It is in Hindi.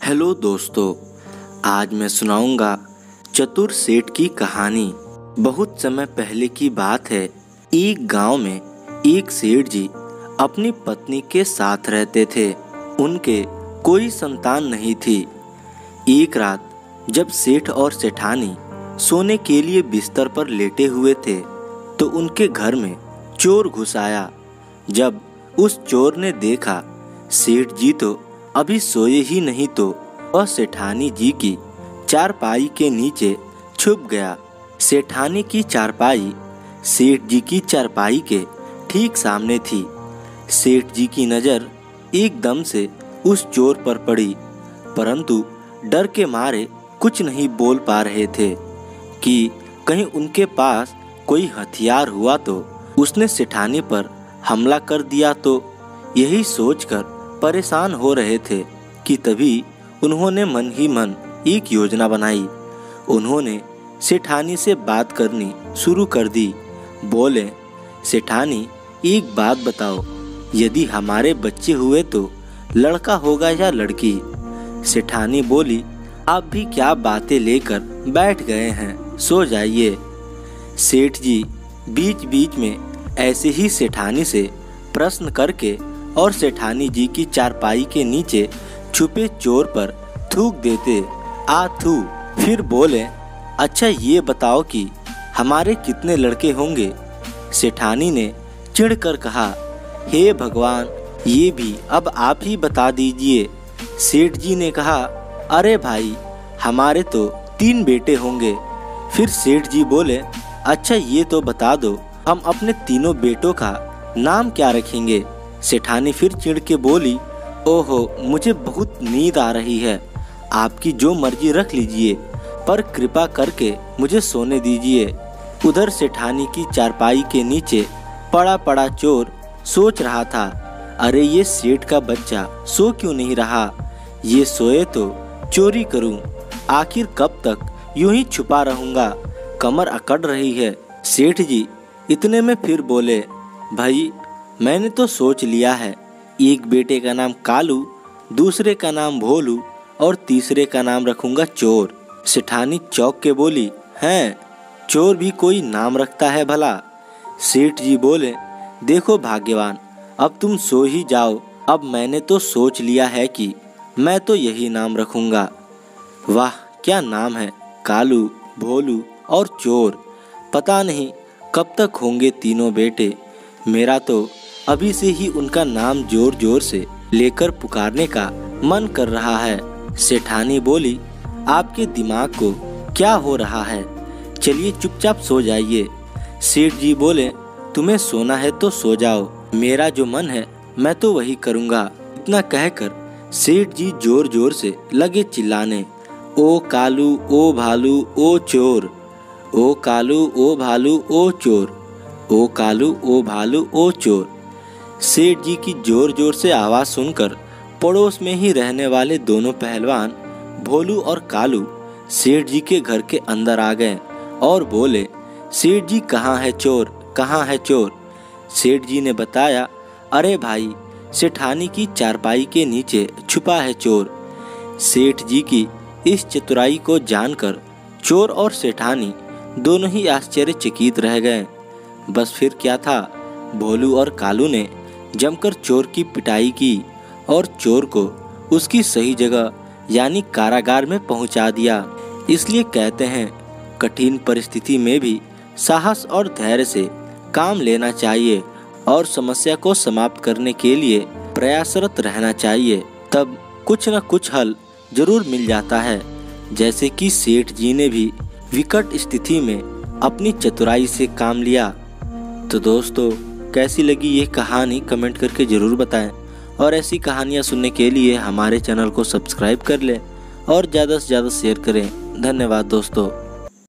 हेलो दोस्तों, आज मैं सुनाऊंगा चतुर सेठ की कहानी। बहुत समय पहले की बात है। एक गांव में एक सेठ जी अपनी पत्नी के साथ रहते थे। उनके कोई संतान नहीं थी। एक रात जब सेठ और सेठानी सोने के लिए बिस्तर पर लेटे हुए थे तो उनके घर में चोर घुस आया। जब उस चोर ने देखा सेठ जी तो अभी सोए ही नहीं तो वह सेठानी जी की चारपाई के नीचे छुप गया। सेठानी की चारपाई सेठ जी की चारपाई के ठीक सामने थी। सेठ जी की नज़र एकदम से उस चोर पर पड़ी, परंतु डर के मारे कुछ नहीं बोल पा रहे थे कि कहीं उनके पास कोई हथियार हुआ तो उसने सेठानी पर हमला कर दिया तो। यही सोचकर परेशान हो रहे थे कि तभी उन्होंने मन ही मन एक योजना बनाई। उन्होंने सेठानी से बात करनी शुरू कर दी। बोले, सेठानी एक बात बताओ, यदि हमारे बच्चे हुए तो लड़का होगा या लड़की? सेठानी बोली, आप भी क्या बातें लेकर बैठ गए हैं, सो जाइए। सेठ जी बीच बीच में ऐसे ही सेठानी से प्रश्न करके और सेठानी जी की चारपाई के नीचे छुपे चोर पर थूक देते, आ थू। फिर बोले, अच्छा ये बताओ कि हमारे कितने लड़के होंगे? सेठानी ने चिढ़कर कहा, हे भगवान, ये भी अब आप ही बता दीजिए। सेठ जी ने कहा, अरे भाई, हमारे तो 3 बेटे होंगे। फिर सेठ जी बोले, अच्छा ये तो बता दो, हम अपने तीनों बेटों का नाम क्या रखेंगे? सेठानी फिर चिढ़ के बोली, ओहो, मुझे बहुत नींद आ रही है, आपकी जो मर्जी रख लीजिए, पर कृपा करके मुझे सोने दीजिए। उधर सेठानी की चारपाई के नीचे पड़ा पड़ा चोर सोच रहा था, अरे ये सेठ का बच्चा सो क्यों नहीं रहा? ये सोए तो चोरी करूं, आखिर कब तक यूं ही छुपा रहूंगा, कमर अकड़ रही है। सेठ जी इतने में फिर बोले, भाई मैंने तो सोच लिया है, एक बेटे का नाम कालू, दूसरे का नाम भोलू और तीसरे का नाम रखूंगा चोर। सेठानी चौंक के बोली, हैं, चोर भी कोई नाम रखता है भला? सेठ जी बोले, देखो भाग्यवान, अब तुम सो ही जाओ, अब मैंने तो सोच लिया है कि मैं तो यही नाम रखूंगा। वाह क्या नाम है, कालू, भोलू और चोर। पता नहीं कब तक होंगे तीनों बेटे। मेरा तो अभी से ही उनका नाम जोर जोर से लेकर पुकारने का मन कर रहा है। सेठानी बोली, आपके दिमाग को क्या हो रहा है? चलिए चुपचाप सो जाइए। सेठ जी बोले, तुम्हें सोना है तो सो जाओ, मेरा जो मन है मैं तो वही करूँगा। इतना कहकर सेठ जी जोर जोर से लगे चिल्लाने, ओ कालू, ओ भालू, ओ चोर, ओ कालू, ओ भालू, ओ चोर, ओ कालू, ओ भालू, ओ चोर। सेठ जी की जोर जोर से आवाज़ सुनकर पड़ोस में ही रहने वाले दोनों पहलवान भोलू और कालू सेठ जी के घर के अंदर आ गए और बोले, सेठ जी कहाँ है चोर, कहाँ है चोर? सेठ जी ने बताया, अरे भाई, सेठानी की चारपाई के नीचे छुपा है चोर। सेठ जी की इस चतुराई को जानकर चोर और सेठानी दोनों ही आश्चर्यचकित रह गए। बस फिर क्या था, भोलू और कालू ने जमकर चोर की पिटाई की और चोर को उसकी सही जगह यानी कारागार में पहुंचा दिया। इसलिए कहते हैं, कठिन परिस्थिति में भी साहस और धैर्य से काम लेना चाहिए और समस्या को समाप्त करने के लिए प्रयासरत रहना चाहिए, तब कुछ न कुछ हल जरूर मिल जाता है। जैसे कि सेठ जी ने भी विकट स्थिति में अपनी चतुराई से काम लिया। तो दोस्तों, कैसी लगी ये कहानी कमेंट करके ज़रूर बताएं और ऐसी कहानियाँ सुनने के लिए हमारे चैनल को सब्सक्राइब कर लें और ज़्यादा से ज़्यादा शेयर करें। धन्यवाद दोस्तों।